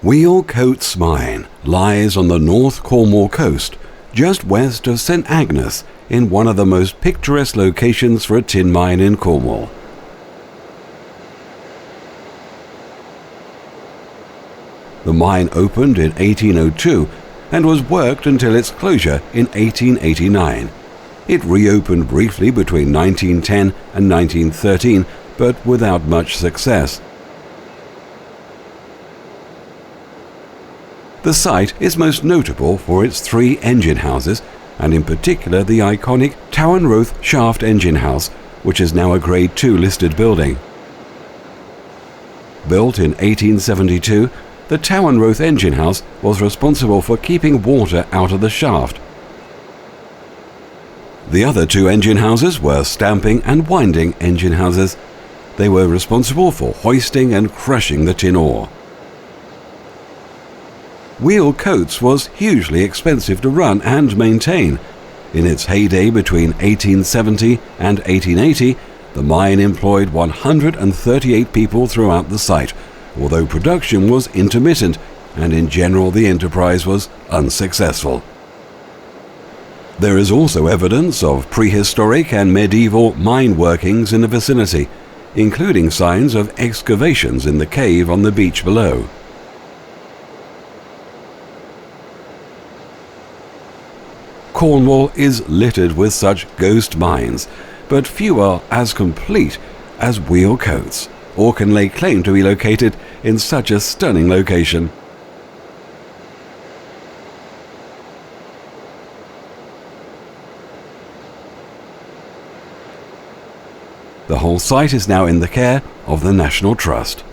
Wheal Coates Mine lies on the North Cornwall coast, just west of St Agnes, in one of the most picturesque locations for a tin mine in Cornwall. The mine opened in 1802 and was worked until its closure in 1889. It reopened briefly between 1910 and 1913, but without much success. The site is most notable for its 3 engine houses, and in particular the iconic Towanroath shaft engine house, which is now a Grade II listed building. Built in 1872, the Towanroath engine house was responsible for keeping water out of the shaft. The other 2 engine houses were stamping and winding engine houses. They were responsible for hoisting and crushing the tin ore. Wheal Coates was hugely expensive to run and maintain. In its heyday between 1870 and 1880, the mine employed 138 people throughout the site, although production was intermittent and in general the enterprise was unsuccessful. There is also evidence of prehistoric and medieval mine workings in the vicinity, including signs of excavations in the cave on the beach below. Cornwall is littered with such ghost mines, but few are as complete as Wheal Coates, or can lay claim to be located in such a stunning location. The whole site is now in the care of the National Trust.